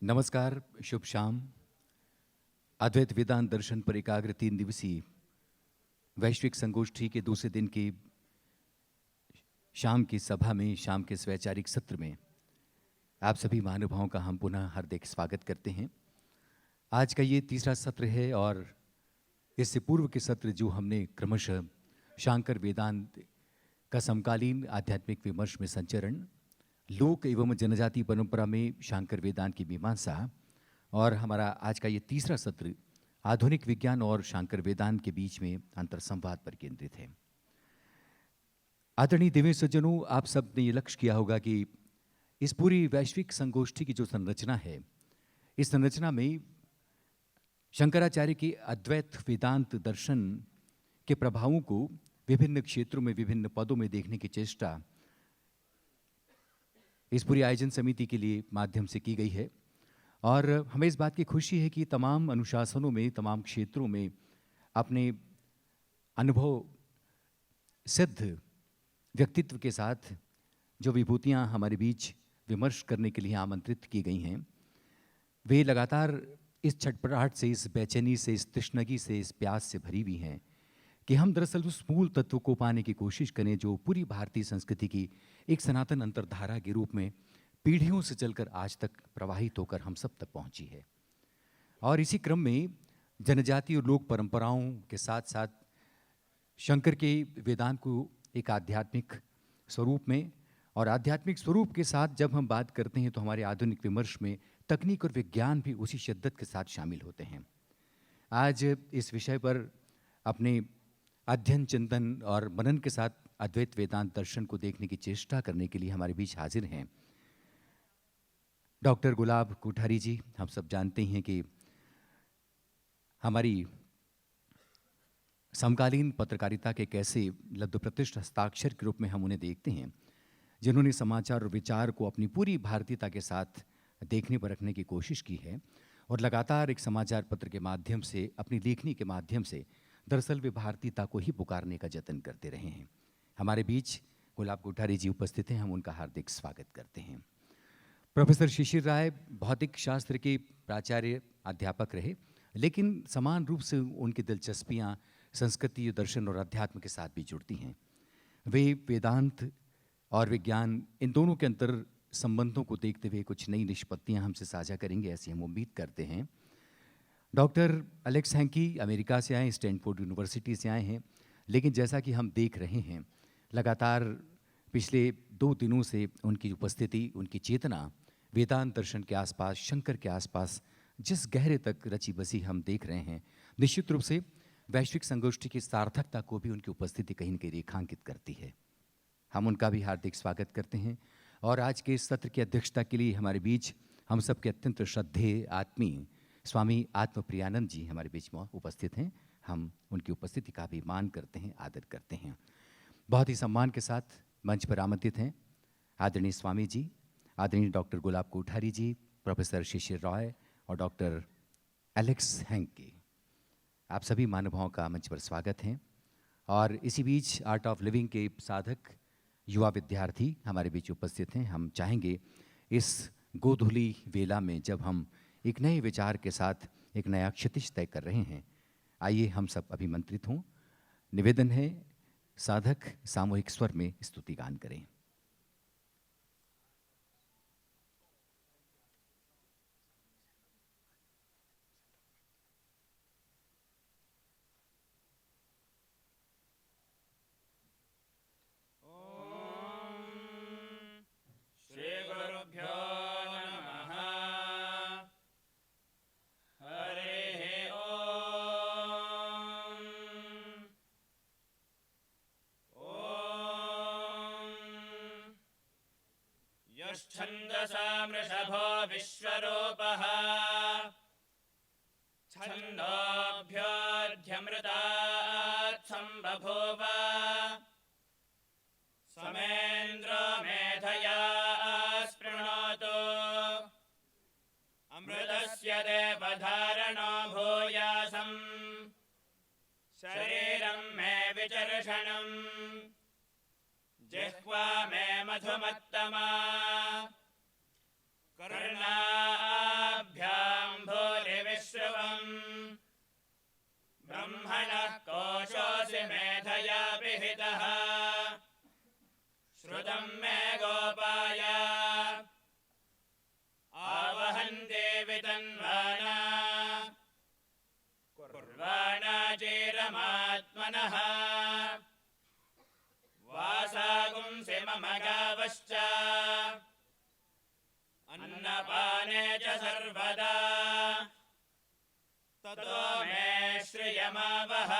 नमस्कार, शुभ शाम। अद्वैत वेदांत दर्शन पर एकाग्र 3 दिवसीय वैश्विक संगोष्ठी के दूसरे दिन की शाम की सभा में, शाम के स्वैचारिक सत्र में आप सभी महानुभावों का हम पुनः हार्दिक स्वागत करते हैं। आज का ये तीसरा सत्र है और इससे पूर्व के सत्र जो हमने क्रमशः शांकर वेदांत का समकालीन आध्यात्मिक विमर्श में संचरण, लोक एवं जनजाति परंपरा में शांकर वेदांत की मीमांसा, और हमारा आज का ये तीसरा सत्र आधुनिक विज्ञान और शांकर वेदांत के बीच में अंतर संवाद पर केंद्रित है। आदरणीय दिव्य सज्जनों, आप सब ने ये लक्ष्य किया होगा कि इस पूरी वैश्विक संगोष्ठी की जो संरचना है, इस संरचना में शंकराचार्य के अद्वैत वेदांत दर्शन के प्रभावों को विभिन्न क्षेत्रों में, विभिन्न पदों में देखने की चेष्टा इस पूरी आयोजन समिति के लिए माध्यम से की गई है। और हमें इस बात की खुशी है कि तमाम अनुशासनों में, तमाम क्षेत्रों में अपने अनुभव सिद्ध व्यक्तित्व के साथ जो विभूतियां हमारे बीच विमर्श करने के लिए आमंत्रित की गई हैं, वे लगातार इस छटपटाहट से, इस बेचैनी से, इस तृष्णगी से, इस प्यास से भरी हुई हैं कि हम दरअसल उस मूल तत्व को पाने की कोशिश करें जो पूरी भारतीय संस्कृति की एक सनातन अंतर्धारा के रूप में पीढ़ियों से चलकर आज तक प्रवाहित होकर हम सब तक पहुंची है। और इसी क्रम में जनजाति और लोक परंपराओं के साथ साथ शंकर के वेदांत को एक आध्यात्मिक स्वरूप में, और आध्यात्मिक स्वरूप के साथ जब हम बात करते हैं तो हमारे आधुनिक विमर्श में तकनीक और विज्ञान भी उसी शिद्दत के साथ शामिल होते हैं। आज इस विषय पर अपने अध्ययन, चिंतन और मनन के साथ अद्वैत वेदांत दर्शन को देखने की चेष्टा करने के लिए हमारे बीच हाजिर हैं डॉक्टर गुलाब कोठारी जी। हम सब जानते हैं कि हमारी समकालीन पत्रकारिता के कैसे लब्ध प्रतिष्ठ हस्ताक्षर के रूप में हम उन्हें देखते हैं, जिन्होंने समाचार और विचार को अपनी पूरी भारतीयता के साथ देखने पर रखने की कोशिश की है और लगातार एक समाचार पत्र के माध्यम से, अपनी लेखनी के माध्यम से दरअसल वे भारतीयता को ही पुकारने का जतन करते रहे हैं। हमारे बीच गुलाब कोठारी जी उपस्थित हैं, हम उनका हार्दिक स्वागत करते हैं। प्रोफेसर शिशिर राय भौतिक शास्त्र के प्राचार्य अध्यापक रहे, लेकिन समान रूप से उनकी दिलचस्पियां संस्कृति, दर्शन और अध्यात्म के साथ भी जुड़ती हैं। वे वेदांत और विज्ञान, इन दोनों के अंतर संबंधों को देखते हुए कुछ नई निष्पत्तियां हमसे साझा करेंगे, ऐसी हम उम्मीद करते हैं। डॉक्टर एलेक्स हैंकी अमेरिका से आए, स्टैनफोर्ड यूनिवर्सिटी से आए हैं, लेकिन जैसा कि हम देख रहे हैं लगातार पिछले 2 दिनों से उनकी उपस्थिति, उनकी चेतना वेदांत दर्शन के आसपास, शंकर के आसपास जिस गहरे तक रची बसी हम देख रहे हैं, निश्चित रूप से वैश्विक संगोष्ठी की सार्थकता को भी उनकी उपस्थिति कहीं न कहीं रेखांकित करती है। हम उनका भी हार्दिक स्वागत करते हैं। और आज के इस सत्र की अध्यक्षता के लिए हमारे बीच हम सबके अत्यंत श्रद्धेय आत्मीय स्वामी आत्मप्रियानंद जी हमारे बीच में उपस्थित हैं। हम उनकी उपस्थिति का भी मान करते हैं, आदर करते हैं। बहुत ही सम्मान के साथ मंच पर आमंत्रित हैं आदरणीय स्वामी जी, आदरणीय डॉक्टर गुलाब कोठारी जी, प्रोफेसर शिशिर रॉय और डॉक्टर एलेक्स हैंकी। आप सभी महानुभावों का मंच पर स्वागत है। और इसी बीच आर्ट ऑफ लिविंग के साधक, युवा विद्यार्थी हमारे बीच उपस्थित हैं। हम चाहेंगे इस गोधूली वेला में जब हम एक नए विचार के साथ एक नया क्षितिज तय कर रहे हैं, आइए हम सब अभिमंत्रित हों। निवेदन है साधक सामूहिक स्वर में स्तुति गान करें। छन्दसा मृषभो विश्वरूपः छन्दोभ्योऽध्यमृतात् सम्बभूव समेन्द्रो मेधया स्पृणोतु अमृतस्य देवधारणो भूयासम् शरीरं मे विचर्षणम् जिह्वा मे मधुमत्तमा कर्णाभ्यां ब्रह्मणः कोशोऽसि मेधया पिहितः श्रुतं मे गोपाय आवहन्ते वितन्वाना कुर्वाणा चेरमात्मनः वासागुंसि मम गावश्च अन्नपाने च सर्वदा ततो मे श्रियमावह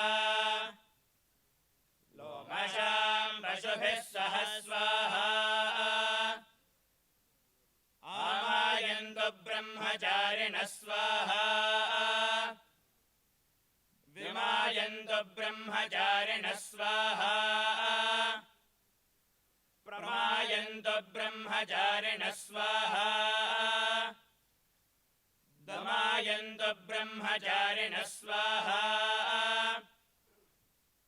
लोमशां पशुभिः सह स्वाहा आमायन्तु ब्रह्मचारिणः स्वाहा विमायन्तु ब्रह्मचारिणः स्वाहा प्रमायन्तु ब्रह्मचारिणः स्वाहा दमायन्तु ब्रह्मचारिणः स्वाहा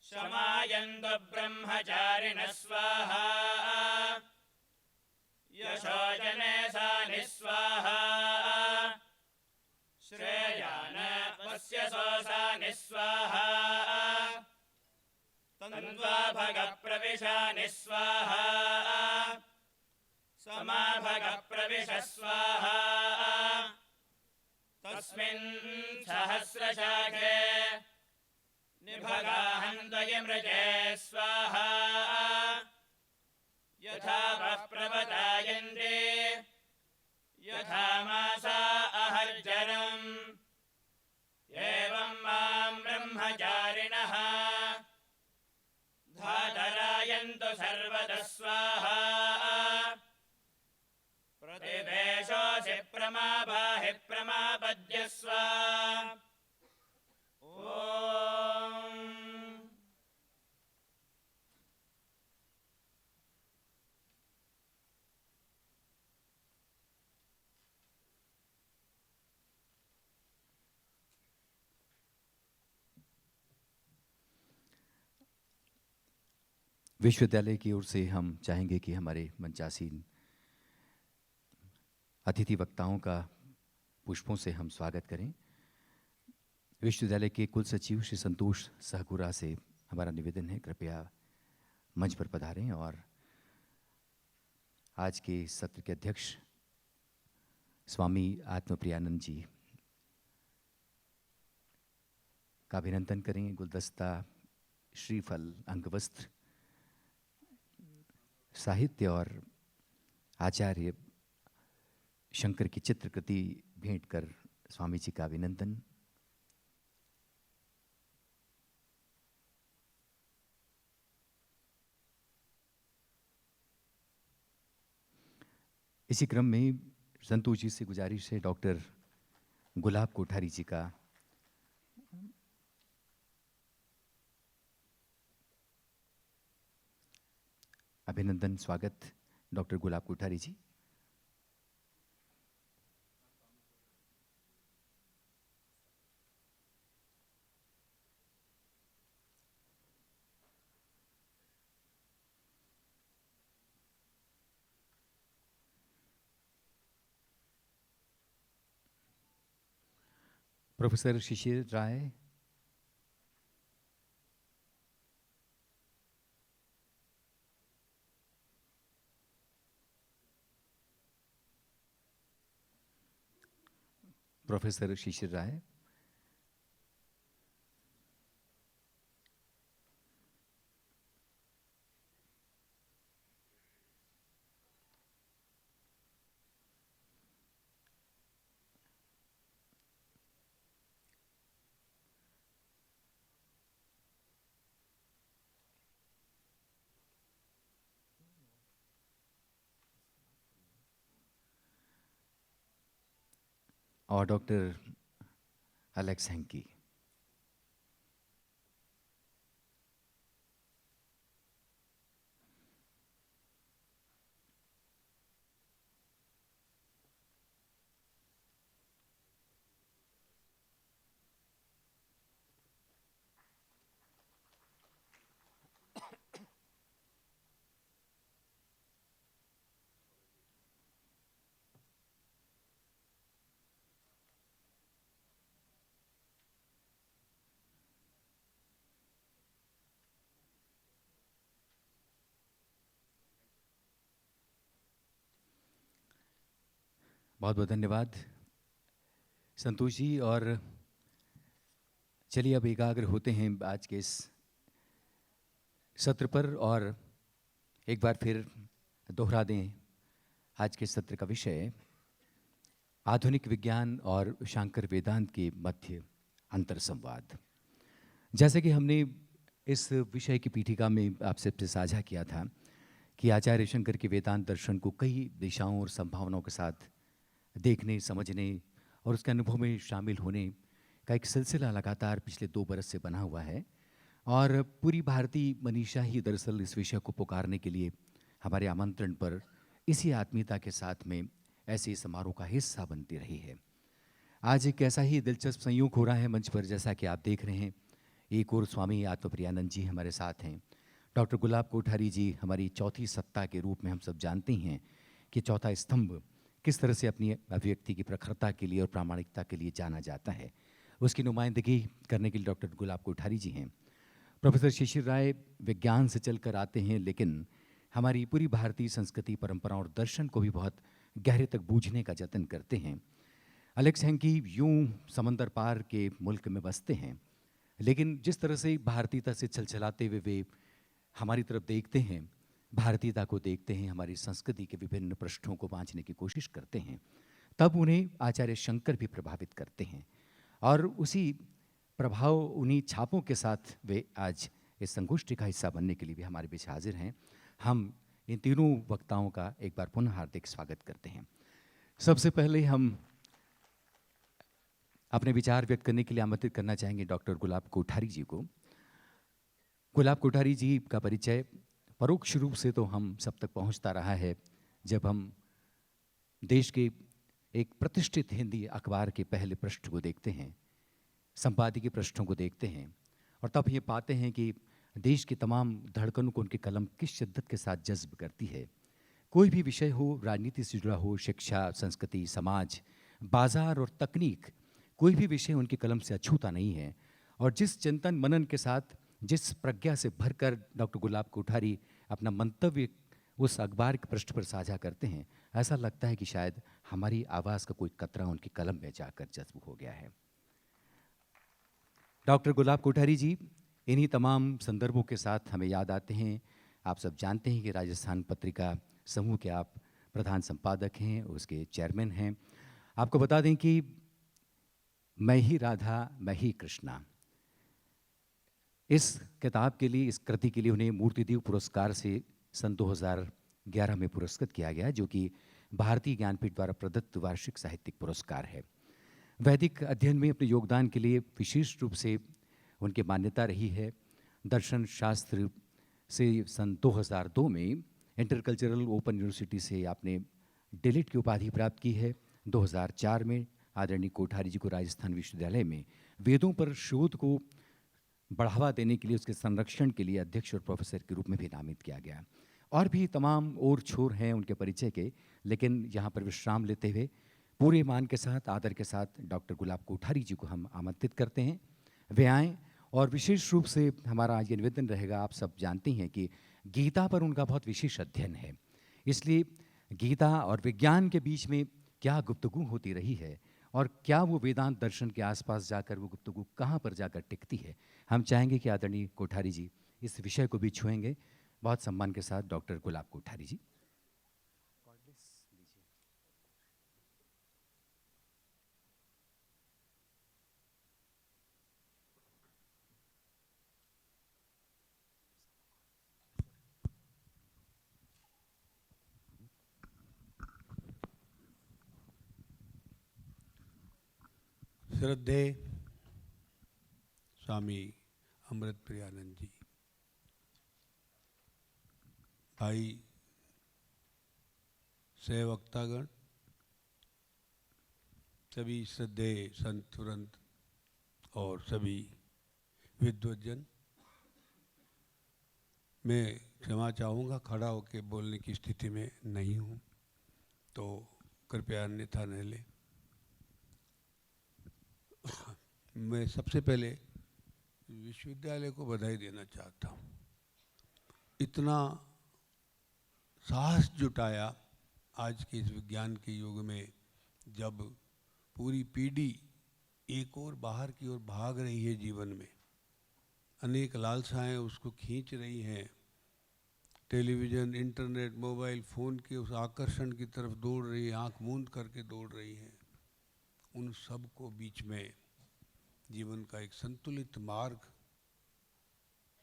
शमायन्तु ब्रह्मचारिणः स्वाहा यशोजने सानि स्वाहा श्रेयान वस्य सोऽसानि स्वाहा तन्वा भगप्रविशानि स्वाहा समाभग प्रविश स्वाहा तस्मिन् सहस्रशाखे निभगाहन्तयमृजे स्वाहा यथा वः प्रवतायन्ते यथा मासा अहर्जरम् एवं मां ब्रह्मचारिणः धातरायन्तु सर्वतः स्वाहा प्रतिवेशोऽसि प्रमाभाहि प्रमापद्यस्व ॐ विश्वविद्यालय की ओर से हम चाहेंगे कि हमारे मंचासीन अतिथि वक्ताओं का पुष्पों से हम स्वागत करें। विश्वविद्यालय के कुल सचिव श्री संतोष सहकुरा से हमारा निवेदन है, कृपया मंच पर पधारें और आज के सत्र के अध्यक्ष स्वामी आत्मप्रियानंद जी का अभिनंदन करें। गुलदस्ता, श्रीफल, अंगवस्त्र, साहित्य और आचार्य शंकर की चित्रकृति भेंट कर स्वामी जी का अभिनंदन। इसी क्रम में संतोष जी से गुजारिश है डॉक्टर गुलाब कोठारी जी का अभिनंदन स्वागत। डॉक्टर गुलाब कोठारी जी। प्रोफेसर शिशिर राय, प्रोफेसर शिशिर राय, और डॉक्टर एलेक्स हैंकी। बहुत बहुत धन्यवाद संतोष जी। और चलिए अब एकाग्र होते हैं आज के इस सत्र पर और एक बार फिर दोहरा दें आज के सत्र का विषय आधुनिक विज्ञान और शांकर वेदांत के मध्य अंतर संवाद। जैसे कि हमने इस विषय की पीठिका में आप सबसे साझा किया था कि आचार्य शंकर के वेदांत दर्शन को कई दिशाओं और संभावनाओं के साथ देखने, समझने और उसके अनुभव में शामिल होने का एक सिलसिला लगातार पिछले 2 बरस से बना हुआ है। और पूरी भारतीय मनीषा ही दरअसल इस विषय को पुकारने के लिए हमारे आमंत्रण पर इसी आत्मीयता के साथ में ऐसे समारोह का हिस्सा बनती रही है। आज एक ऐसा ही दिलचस्प संयोग हो रहा है मंच पर, जैसा कि आप देख रहे हैं। एक और स्वामी आत्मप्रियानंद जी हमारे साथ हैं। डॉक्टर गुलाब कोठारी जी हमारी चौथी सत्ता के रूप में हम सब जानते हैं कि चौथा स्तंभ किस तरह से अपनी अभिव्यक्ति की प्रखरता के लिए और प्रामाणिकता के लिए जाना जाता है। उसकी नुमाइंदगी करने के लिए डॉक्टर गुलाब कोठारी जी हैं। प्रोफेसर शिशिर राय विज्ञान से चलकर आते हैं, लेकिन हमारी पूरी भारतीय संस्कृति, परंपरा और दर्शन को भी बहुत गहरे तक बूझने का जतन करते हैं। अलेक्स हैंकी यूं समंदर पार के मुल्क में बसते हैं, लेकिन जिस तरह से भारतीयता से छलछलाते हुए वे हमारी तरफ देखते हैं, भारतीयता को देखते हैं, हमारी संस्कृति के विभिन्न पृष्ठों को बांचने की कोशिश करते हैं, तब उन्हें आचार्य शंकर भी प्रभावित करते हैं। और उसी प्रभाव, उन्हीं छापों के साथ वे आज इस संगोष्ठी का हिस्सा बनने के लिए भी हमारे बीच हाजिर हैं। हम इन तीनों वक्ताओं का एक बार पुनः हार्दिक स्वागत करते हैं। सबसे पहले हम अपने विचार व्यक्त करने के लिए आमंत्रित करना चाहेंगे डॉक्टर गुलाब कोठारी जी को। गुलाब कोठारी जी का परिचय परोक्ष रूप से तो हम सब तक पहुंचता रहा है जब हम देश के एक प्रतिष्ठित हिंदी अखबार के पहले पृष्ठ को देखते हैं, संपादकीय पृष्ठों को देखते हैं, और तब ये पाते हैं कि देश की तमाम धड़कनों को उनकी कलम किस शिद्दत के साथ जज्ब करती है। कोई भी विषय हो, राजनीति से जुड़ा हो, शिक्षा, संस्कृति, समाज, बाजार और तकनीक, कोई भी विषय उनकी कलम से अछूता नहीं है। और जिस चिंतन मनन के साथ, जिस प्रज्ञा से भरकर डॉक्टर गुलाब कोठारी अपना मंतव्य उस अखबार के पृष्ठ पर साझा करते हैं, ऐसा लगता है कि शायद हमारी आवाज़ का कोई कतरा उनकी कलम में जाकर जज्ब हो गया है। डॉक्टर गुलाब कोठारी जी इन्हीं तमाम संदर्भों के साथ हमें याद आते हैं। आप सब जानते हैं कि राजस्थान पत्रिका समूह के आप प्रधान संपादक हैं, उसके चेयरमैन हैं। आपको बता दें कि मैं ही राधा मैं ही कृष्णा, इस किताब के लिए, इस कृति के लिए उन्हें मूर्तिदेव पुरस्कार से सन 2011 में पुरस्कृत किया गया, जो कि भारतीय ज्ञानपीठ द्वारा प्रदत्त वार्षिक साहित्यिक पुरस्कार है। वैदिक अध्ययन में अपने योगदान के लिए विशेष रूप से उनकी मान्यता रही है। दर्शन शास्त्र से सन 2002 में इंटरकल्चरल ओपन यूनिवर्सिटी से आपने डिलिट की उपाधि प्राप्त की है। 2004 में आदरणीय कोठारी जी को राजस्थान विश्वविद्यालय में वेदों पर शोध को बढ़ावा देने के लिए, उसके संरक्षण के लिए अध्यक्ष और प्रोफेसर के रूप में भी नामित किया गया। और भी तमाम और छोर हैं उनके परिचय के, लेकिन यहाँ पर विश्राम लेते हुए पूरे मान के साथ, आदर के साथ डॉक्टर गुलाब कोठारी जी को हम आमंत्रित करते हैं, वे आएँ। और विशेष रूप से हमारा आज ये निवेदन रहेगा, आप सब जानते हैं कि गीता पर उनका बहुत विशेष अध्ययन है, इसलिए गीता और विज्ञान के बीच में क्या गुफ्तगू होती रही है और क्या वो वेदांत दर्शन के आसपास जाकर वो गुफ्तगू कहाँ पर जाकर टिकती है, हम चाहेंगे कि आदरणीय कोठारी जी इस विषय को भी छुएंगे। बहुत सम्मान के साथ डॉक्टर गुलाब कोठारी जी। श्रद्धे स्वामी अमृत प्रियानंद जी, भाई सेवक्तागण, सभी श्रद्धे संत तुरंत और सभी विद्वज्जन, मैं क्षमा चाहूँगा, खड़ा होकर बोलने की स्थिति में नहीं हूँ, तो कृपया अन्यथा न लें। मैं सबसे पहले विश्वविद्यालय को बधाई देना चाहता हूँ। इतना साहस जुटाया आज के इस विज्ञान के युग में जब पूरी पीढ़ी एक और बाहर की ओर भाग रही है, जीवन में अनेक लालसाएं उसको खींच रही हैं, टेलीविज़न, इंटरनेट, मोबाइल फ़ोन के उस आकर्षण की तरफ दौड़ रही है, आंख मूंद करके दौड़ रही हैं, उन सब को बीच में जीवन का एक संतुलित मार्ग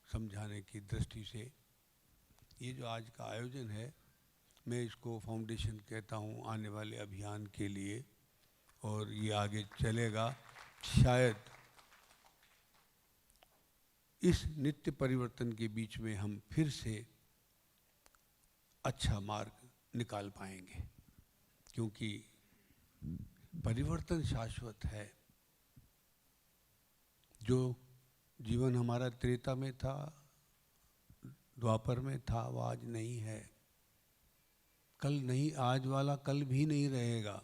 समझाने की दृष्टि से ये जो आज का आयोजन है, मैं इसको फाउंडेशन कहता हूँ आने वाले अभियान के लिए, और ये आगे चलेगा। शायद इस नित्य परिवर्तन के बीच में हम फिर से अच्छा मार्ग निकाल पाएंगे, क्योंकि परिवर्तन शाश्वत है। जो जीवन हमारा त्रेता में था, द्वापर में था, वो आज नहीं है। कल नहीं, आज वाला कल भी नहीं रहेगा।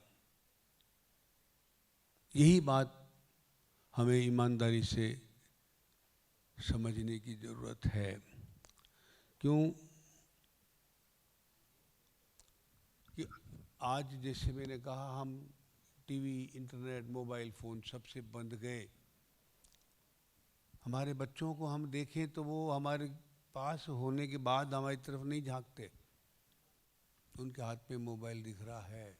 यही बात हमें ईमानदारी से समझने की ज़रूरत है। क्यों कि आज जैसे मैंने कहा, हम टीवी, इंटरनेट, मोबाइल फ़ोन सबसे बंध गए। हमारे बच्चों को हम देखें तो वो हमारे पास होने के बाद हमारी तरफ नहीं झांकते, उनके हाथ में मोबाइल दिख रहा है।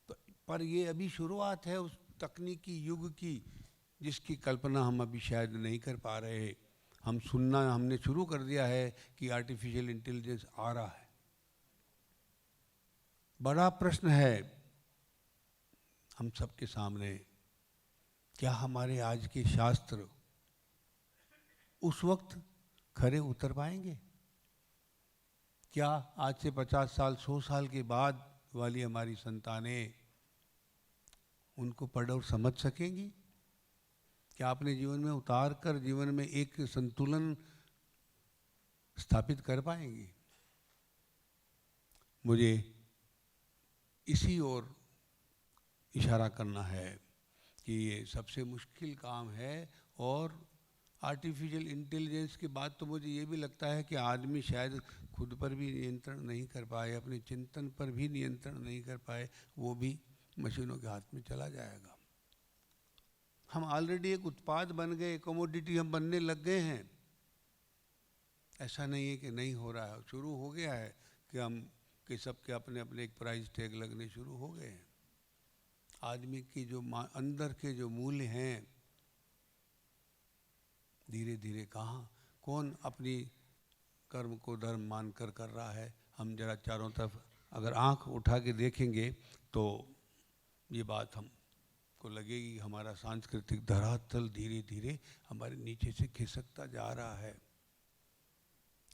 तो पर ये अभी शुरुआत है उस तकनीकी युग की, जिसकी कल्पना हम अभी शायद नहीं कर पा रहे। हम सुनना हमने शुरू कर दिया है कि आर्टिफिशियल इंटेलिजेंस आ रहा है। बड़ा प्रश्न है हम सबके सामने, क्या हमारे आज के शास्त्र उस वक्त खरे उतर पाएंगे? क्या आज से 50 साल, 100 साल के बाद वाली हमारी संतानें उनको पढ़ और समझ सकेंगी? क्या अपने जीवन में उतार कर जीवन में एक संतुलन स्थापित कर पाएंगी? मुझे इसी ओर इशारा करना है कि ये सबसे मुश्किल काम है। और आर्टिफिशियल इंटेलिजेंस के बाद तो मुझे ये भी लगता है कि आदमी शायद खुद पर भी नियंत्रण नहीं कर पाए, अपने चिंतन पर भी नियंत्रण नहीं कर पाए, वो भी मशीनों के हाथ में चला जाएगा। हम ऑलरेडी एक उत्पाद बन गए, कमोडिटी हम बनने लग गए हैं। ऐसा नहीं है कि नहीं हो रहा है, शुरू हो गया है कि हम कि सबके अपने अपने एक प्राइस टैग लगने शुरू हो गए हैं। आदमी की जो अंदर के जो मूल्य हैं, धीरे धीरे कहाँ कौन अपनी कर्म को धर्म मान कर रहा है। हम जरा चारों तरफ अगर आंख उठा के देखेंगे तो ये बात हमको लगेगी, हमारा सांस्कृतिक धरातल धीरे धीरे हमारे नीचे से खिसकता जा रहा है।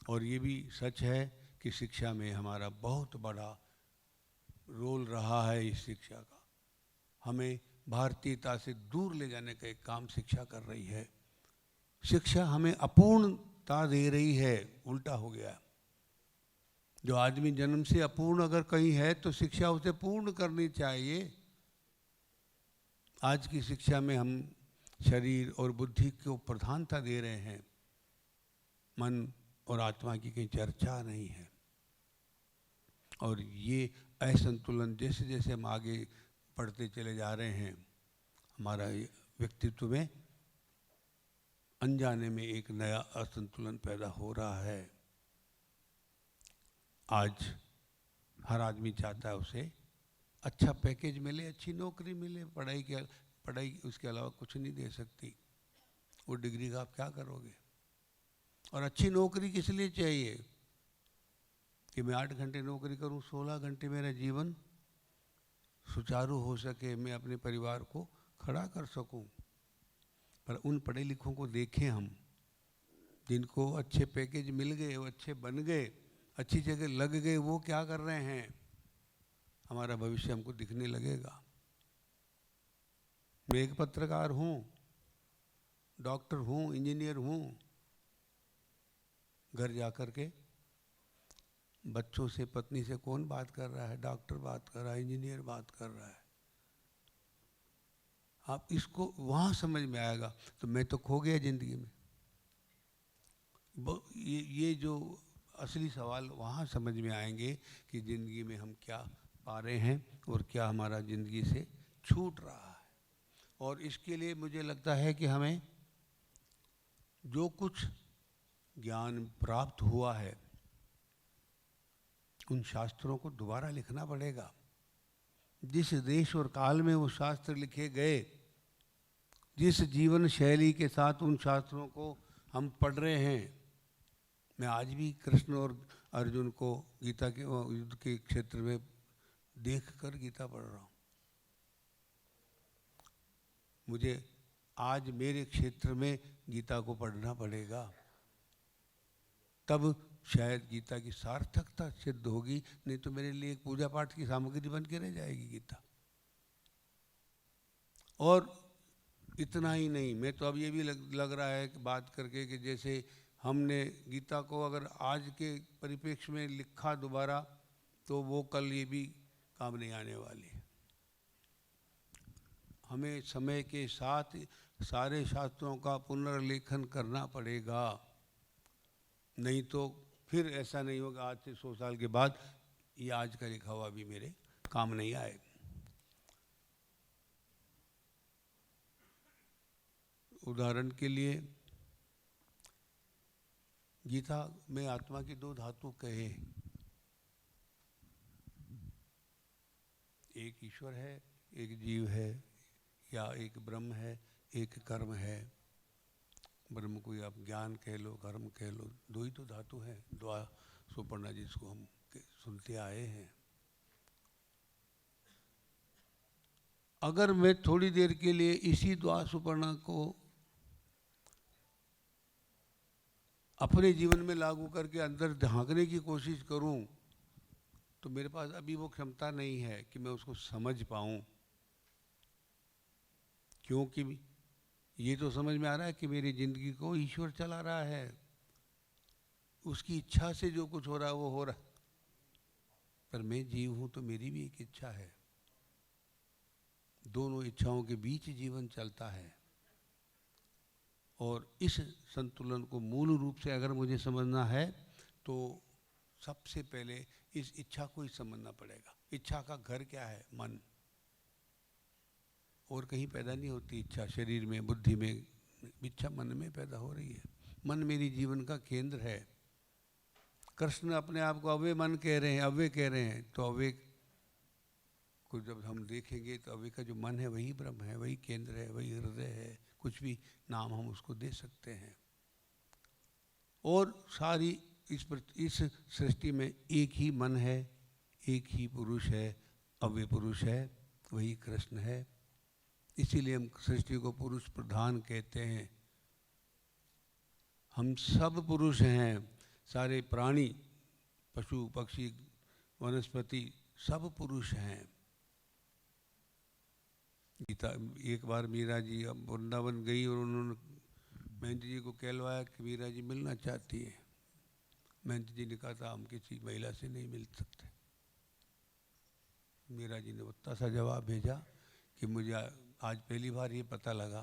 और ये भी सच है कि शिक्षा में हमारा बहुत बड़ा रोल रहा है। इस शिक्षा का हमें भारतीयता से दूर ले जाने का एक काम शिक्षा कर रही है। शिक्षा हमें अपूर्णता दे रही है, उल्टा हो गया। जो आदमी जन्म से अपूर्ण अगर कहीं है तो शिक्षा उसे पूर्ण करनी चाहिए। आज की शिक्षा में हम शरीर और बुद्धि को प्रधानता दे रहे हैं, मन और आत्मा की कहीं चर्चा नहीं है। और ये असंतुलन जैसे जैसे हम आगे बढ़ते चले जा रहे हैं, हमारा व्यक्तित्व में अनजाने में एक नया असंतुलन पैदा हो रहा है। आज हर आदमी चाहता है उसे अच्छा पैकेज मिले, अच्छी नौकरी मिले, पढ़ाई उसके अलावा कुछ नहीं दे सकती। वो डिग्री का आप क्या करोगे? और अच्छी नौकरी किस लिए चाहिए? कि मैं 8 घंटे नौकरी करूं, 16 घंटे मेरा जीवन सुचारू हो सके, मैं अपने परिवार को खड़ा कर सकूं। पर उन पढ़े लिखों को देखें हम, जिनको अच्छे पैकेज मिल गए, वो अच्छे बन गए, अच्छी जगह लग गए, वो क्या कर रहे हैं? हमारा भविष्य हमको दिखने लगेगा। मैं एक पत्रकार हूँ, डॉक्टर हूँ, इंजीनियर हूँ, घर जाकर के बच्चों से, पत्नी से कौन बात कर रहा है? डॉक्टर बात कर रहा है, इंजीनियर बात कर रहा है। आप इसको वहाँ समझ में आएगा। तो मैं तो खो गया जिंदगी में। ये जो असली सवाल वहाँ समझ में आएंगे कि ज़िंदगी में हम क्या पा रहे हैं और क्या हमारा ज़िंदगी से छूट रहा है। और इसके लिए मुझे लगता है कि हमें जो कुछ ज्ञान प्राप्त हुआ है उन शास्त्रों को दोबारा लिखना पड़ेगा। जिस देश और काल में वो शास्त्र लिखे गए, जिस जीवन शैली के साथ उन शास्त्रों को हम पढ़ रहे हैं, मैं आज भी कृष्ण और अर्जुन को गीता के युद्ध के क्षेत्र में देखकर गीता पढ़ रहा हूँ। मुझे आज मेरे क्षेत्र में गीता को पढ़ना पड़ेगा, तब शायद गीता की सार्थकता सिद्ध होगी, नहीं तो मेरे लिए एक पूजा पाठ की सामग्री बन के रह जाएगी गीता। और इतना ही नहीं, मैं तो अब ये भी लग रहा है कि बात करके कि जैसे हमने गीता को अगर आज के परिप्रेक्ष्य में लिखा दोबारा, तो वो कल ये भी काम नहीं आने वाली है। हमें समय के साथ सारे शास्त्रों का पुनर्लेखन करना पड़ेगा, नहीं तो फिर ऐसा नहीं होगा आज से 100 साल के बाद ये आज का लिखा हुआ भी मेरे काम नहीं आएगा। उदाहरण के लिए गीता में आत्मा की 2 धातु कहे, एक ईश्वर है, एक जीव है, या एक ब्रह्म है, एक कर्म है। ब्रह्म को आप ज्ञान कह लो, कर्म कह लो, 2 ही तो धातु है, द्वा सुपर्णा जिसको हम सुनते आए हैं। अगर मैं थोड़ी देर के लिए इसी द्वा सुपर्णा को अपने जीवन में लागू करके अंदर झांकने की कोशिश करूं, तो मेरे पास अभी वो क्षमता नहीं है कि मैं उसको समझ पाऊं। क्योंकि ये तो समझ में आ रहा है कि मेरी जिंदगी को ईश्वर चला रहा है, उसकी इच्छा से जो कुछ हो रहा है वो हो रहा है, पर मैं जीव हूं तो मेरी भी एक इच्छा है। दोनों इच्छाओं के बीच जीवन चलता है, और इस संतुलन को मूल रूप से अगर मुझे समझना है तो सबसे पहले इस इच्छा को ही समझना पड़ेगा। इच्छा का घर क्या है? मन। और कहीं पैदा नहीं होती इच्छा, शरीर में, बुद्धि में, इच्छा मन में पैदा हो रही है। मन मेरी जीवन का केंद्र है। कृष्ण अपने आप को अव्यय मन कह रहे हैं, अव्यय कह रहे हैं, तो अव्यय को जब हम देखेंगे तो अव्यय का जो मन है वही ब्रह्म है, वही केंद्र है, वही हृदय है। कुछ भी नाम हम उसको दे सकते हैं। और सारी इस सृष्टि में एक ही मन है, एक ही पुरुष है, अव्यय पुरुष है, वही कृष्ण है। इसीलिए हम सृष्टि को पुरुष प्रधान कहते हैं। हम सब पुरुष हैं, सारे प्राणी, पशु पक्षी वनस्पति सब पुरुष हैं। गीता एक बार मीरा जी वृंदावन गई और उन्होंने महंत जी को कहलवाया कि मीरा जी मिलना चाहती है। महंत जी ने कहा था हम किसी महिला से नहीं मिल सकते। मीरा जी ने उतना सा जवाब भेजा कि मुझे आज पहली बार ये पता लगा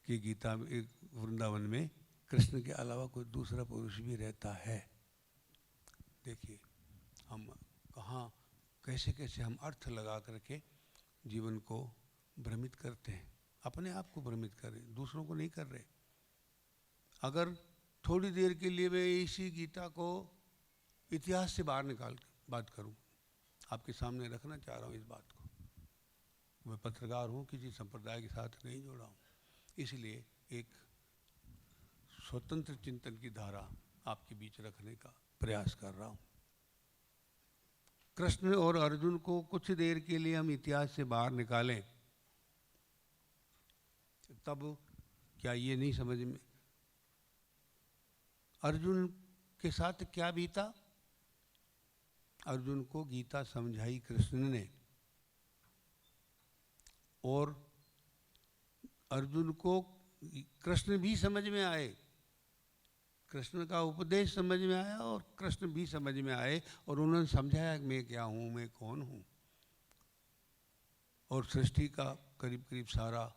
कि गीता में एक वृंदावन में कृष्ण के अलावा कोई दूसरा पुरुष भी रहता है। देखिए हम कहाँ कैसे कैसे हम अर्थ लगा करके जीवन को भ्रमित करते हैं, अपने आप को भ्रमित कर रहे, दूसरों को नहीं कर रहे। अगर थोड़ी देर के लिए मैं इसी गीता को इतिहास से बाहर निकाल कर बात करूं, आपके सामने रखना चाह रहा हूं इस बात को। मैं पत्रकार हूं, किसी संप्रदाय के साथ नहीं जुड़ा हूं, इसलिए एक स्वतंत्र चिंतन की धारा आपके बीच रखने का प्रयास कर रहा हूं। कृष्ण और अर्जुन को कुछ देर के लिए हम इतिहास से बाहर निकालें, तब क्या ये नहीं समझ में अर्जुन के साथ क्या बीता? अर्जुन को गीता समझाई कृष्ण ने, और अर्जुन को कृष्ण भी समझ में आए, कृष्ण का उपदेश समझ में आया और कृष्ण भी समझ में आए, और उन्होंने समझाया कि मैं क्या हूँ, मैं कौन हूँ। और सृष्टि का करीब करीब सारा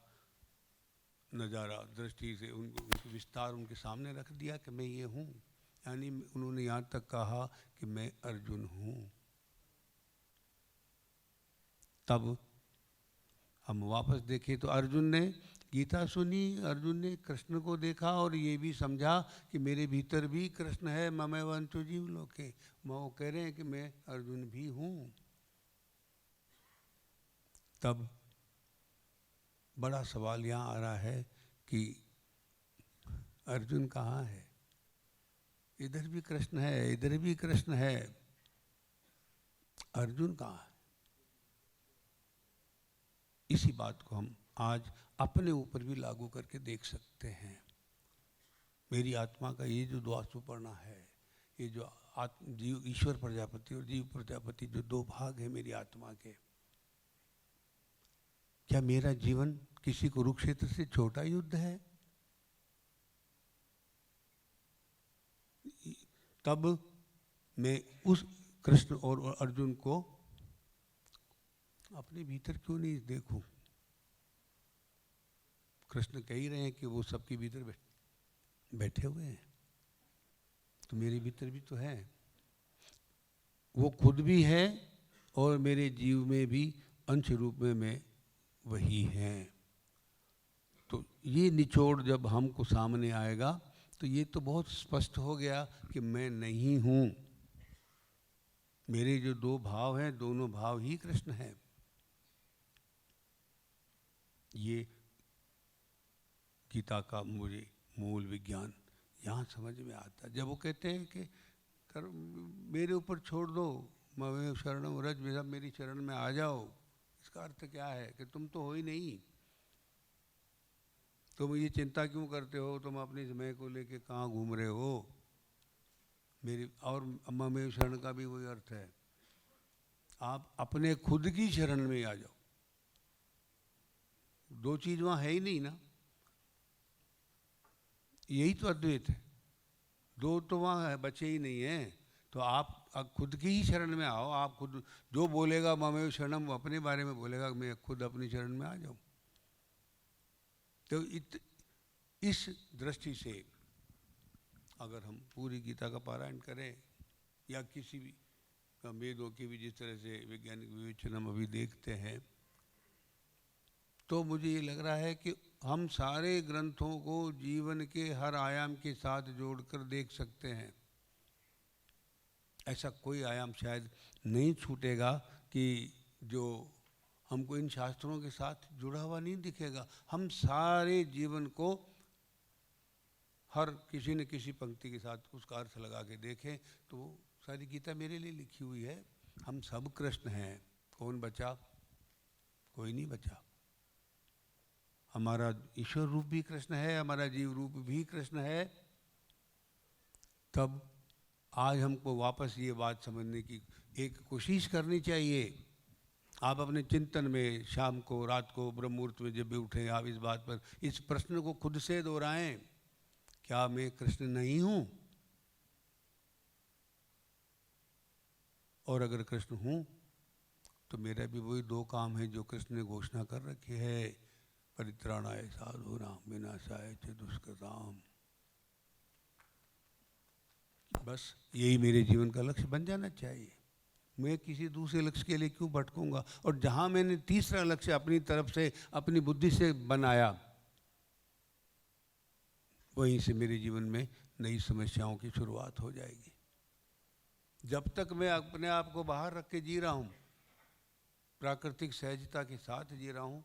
नज़ारा दृष्टि से उनके विस्तार उनके सामने रख दिया कि मैं ये हूँ। यानी उन्होंने यहाँ तक कहा कि मैं अर्जुन हूँ। तब हम वापस देखें तो अर्जुन ने गीता सुनी, अर्जुन ने कृष्ण को देखा और ये भी समझा कि मेरे भीतर भी कृष्ण है। ममैवांशो जीव लोके, वो कह रहे हैं कि मैं अर्जुन भी हूँ। तब बड़ा सवाल यहाँ आ रहा है कि अर्जुन कहाँ है? इधर भी कृष्ण है, इधर भी कृष्ण है, अर्जुन कहाँ है? इसी बात को हम आज अपने ऊपर भी लागू करके देख सकते हैं। मेरी आत्मा का ये जो द्वासुपर्णा है, ये जो जीव ईश्वर प्रजापति और जीव प्रजापति जो दो भाग है मेरी आत्मा के, क्या मेरा जीवन किसी कुरुक्षेत्र से छोटा युद्ध है? तब मैं उस कृष्ण और अर्जुन को अपने भीतर क्यों नहीं देखूं? कृष्ण कह ही रहे हैं कि वो सबके भीतर बैठे हुए हैं, तो मेरे भीतर भी तो है, वो खुद भी है और मेरे जीव में भी अंश रूप में मैं वही हैं। तो ये निचोड़ जब हमको सामने आएगा तो ये तो बहुत स्पष्ट हो गया कि मैं नहीं हूँ। मेरे जो दो भाव हैं, दोनों भाव ही कृष्ण हैं। ये गीता का मुझे मूल विज्ञान यहाँ समझ में आता है। जब वो कहते हैं कि मेरे ऊपर छोड़ दो, मैं शरणम व्रज, मेरी शरण में आ जाओ, इसका अर्थ क्या है कि तुम तो हो ही नहीं, तुम ये चिंता क्यों करते हो, तुम अपनी समय को लेके कहाँ घूम रहे हो? मेरी और अम्मा मेरी शरण का भी वही अर्थ है, आप अपने खुद की शरण में आ जाओ। दो चीज वहाँ है ही नहीं ना, यही तो अद्वैत है। दो तो वहाँ है, बचे ही नहीं है। तो आप खुद की ही शरण में आओ। आप खुद जो बोलेगा ममेव शरणम, अपने बारे में बोलेगा, मैं खुद अपनी शरण में आ जाऊं। तो इस दृष्टि से अगर हम पूरी गीता का पारायण करें या किसी भी वेदों की भी जिस तरह से वैज्ञानिक विवेचन हम अभी देखते हैं, तो मुझे ये लग रहा है कि हम सारे ग्रंथों को जीवन के हर आयाम के साथ जोड़कर देख सकते हैं। ऐसा कोई आयाम शायद नहीं छूटेगा कि जो हमको इन शास्त्रों के साथ जुड़ा हुआ नहीं दिखेगा। हम सारे जीवन को हर किसी न किसी पंक्ति के साथ उसका अर्थ लगा के देखें तो सारी गीता मेरे लिए लिखी हुई है। हम सब कृष्ण हैं। कौन बचा? कोई नहीं बचा। हमारा ईश्वर रूप भी कृष्ण है, हमारा जीव रूप भी कृष्ण है। तब आज हमको वापस ये बात समझने की एक कोशिश करनी चाहिए। आप अपने चिंतन में शाम को, रात को, ब्रह्म मुहूर्त में जब भी उठें, आप इस बात पर, इस प्रश्न को खुद से दोहराएं, क्या मैं कृष्ण नहीं हूं? और अगर कृष्ण हूं तो मेरा भी वही दो काम है जो कृष्ण ने घोषणा कर रखी है, परित्राणाय साधूनां विनाशाय च दुष्कृताम्। बस यही मेरे जीवन का लक्ष्य बन जाना चाहिए। मैं किसी दूसरे लक्ष्य के लिए क्यों भटकूंगा? और जहां मैंने तीसरा लक्ष्य अपनी तरफ से, अपनी बुद्धि से बनाया, वहीं से मेरे जीवन में नई समस्याओं की शुरुआत हो जाएगी। जब तक मैं अपने आप को बाहर रख के जी रहा हूं, प्राकृतिक सहजता के साथ जी रहा हूं,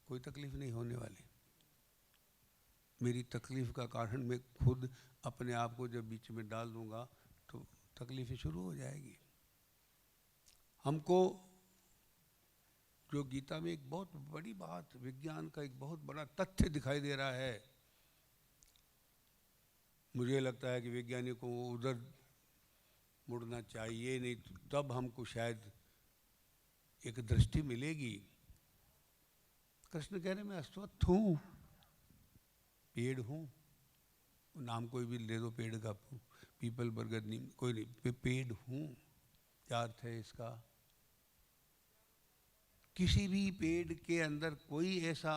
कोई तकलीफ नहीं होने वाली। मेरी तकलीफ का कारण मैं खुद अपने आप को जब बीच में डाल दूंगा तो तकलीफें शुरू हो जाएगी। हमको जो गीता में एक बहुत बड़ी बात, विज्ञान का एक बहुत बड़ा तथ्य दिखाई दे रहा है, मुझे लगता है कि वैज्ञानिकों को उधर मुड़ना चाहिए, नहीं तो तब हमको शायद एक दृष्टि मिलेगी। कृष्ण कह रहे मैं अश्वत्थ हूँ, पेड़ हूँ, नाम कोई भी ले दो पेड़ का, पीपल, बरगद, नीम, कोई नहीं, मैं पेड़ हूँ। क्या अर्थ है इसका? किसी भी पेड़ के अंदर कोई ऐसा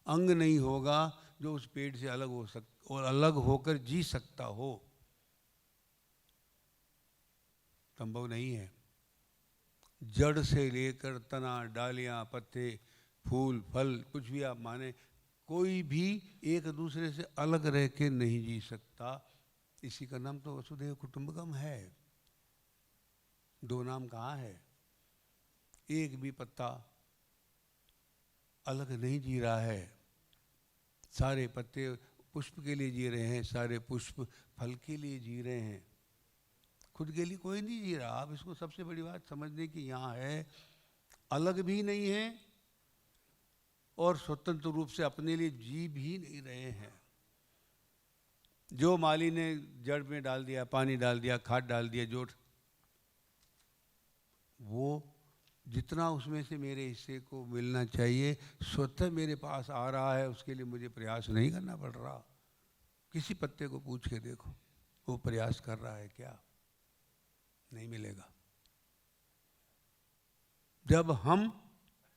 अंग नहीं होगा जो उस पेड़ से अलग हो और अलग होकर जी सकता हो, संभव नहीं है। जड़ से लेकर तना, डालियाँ, पत्ते, फूल, फल, कुछ भी आप माने, कोई भी एक दूसरे से अलग रह के नहीं जी सकता। इसी का नाम तो वसुधैव कुटुंबकम है। दो नाम कहाँ है? एक भी पत्ता अलग नहीं जी रहा है। सारे पत्ते पुष्प के लिए जी रहे हैं, सारे पुष्प फल के लिए जी रहे हैं, खुद के लिए कोई नहीं जी रहा। आप इसको सबसे बड़ी बात समझने की यहाँ है, अलग भी नहीं है और स्वतंत्र रूप से अपने लिए जी भी नहीं रहे हैं। जो माली ने जड़ में डाल दिया, पानी डाल दिया, खाद डाल दिया, जो वो जितना उसमें से मेरे हिस्से को मिलना चाहिए स्वतः मेरे पास आ रहा है, उसके लिए मुझे प्रयास नहीं करना पड़ रहा। किसी पत्ते को पूछ के देखो वो प्रयास कर रहा है क्या? नहीं मिलेगा। जब हम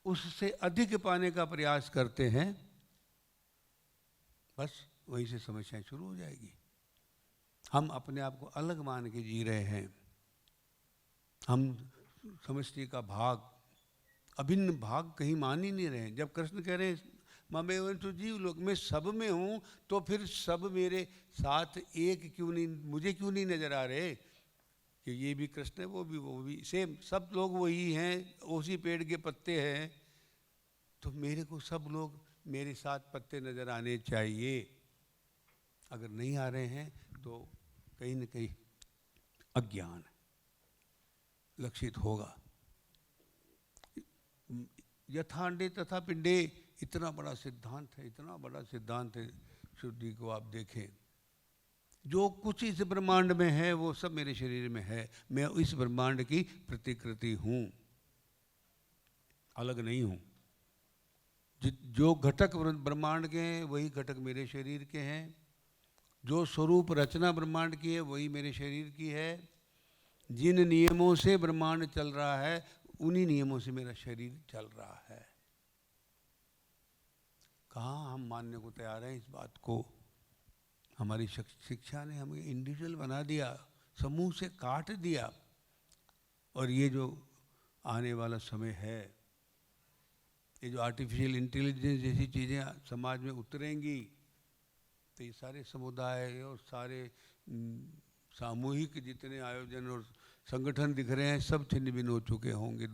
उससे अधिक पाने का प्रयास करते हैं, बस वहीं से समस्याएं शुरू हो जाएगी। हम अपने आप को अलग मान के जी रहे हैं। हम समष्टि का भाग, अभिन्न भाग कहीं मान ही नहीं रहे हैं। जब कृष्ण कह रहे हैं ममेव तो जीव लोक, मैं सब में हूँ, तो फिर सब मेरे साथ एक क्यों नहीं, मुझे क्यों नहीं नजर आ रहे कि ये भी कृष्ण है, वो भी सेम, सब लोग वही हैं, उसी पेड़ के पत्ते हैं। तो मेरे को सब लोग मेरे साथ पत्ते नजर आने चाहिए। अगर नहीं आ रहे हैं तो कहीं न कहीं अज्ञान लक्षित होगा। यथांडे तथा पिंडे, इतना बड़ा सिद्धांत है, इतना बड़ा सिद्धांत है। शुद्धि को आप देखें, जो कुछ इस ब्रह्मांड में है वो सब मेरे शरीर में है। मैं इस ब्रह्मांड की प्रतिकृति हूँ, अलग नहीं हूँ। जो घटक ब्रह्मांड के हैं वही घटक मेरे शरीर के हैं। जो स्वरूप रचना ब्रह्मांड की है वही मेरे शरीर की है। जिन नियमों से ब्रह्मांड चल रहा है उन्हीं नियमों से मेरा शरीर चल रहा है। कहाँ हम मानने को तैयार हैं इस बात को? हमारी शिक्षा ने हमें इंडिविजुअल बना दिया, समूह से काट दिया। और ये जो आने वाला समय है, ये जो आर्टिफिशियल इंटेलिजेंस जैसी चीज़ें समाज में उतरेंगी, तो ये सारे समुदाय और सारे सामूहिक जितने आयोजन और संगठन दिख रहे हैं सब छिन्न भिन्न हो चुके होंगे।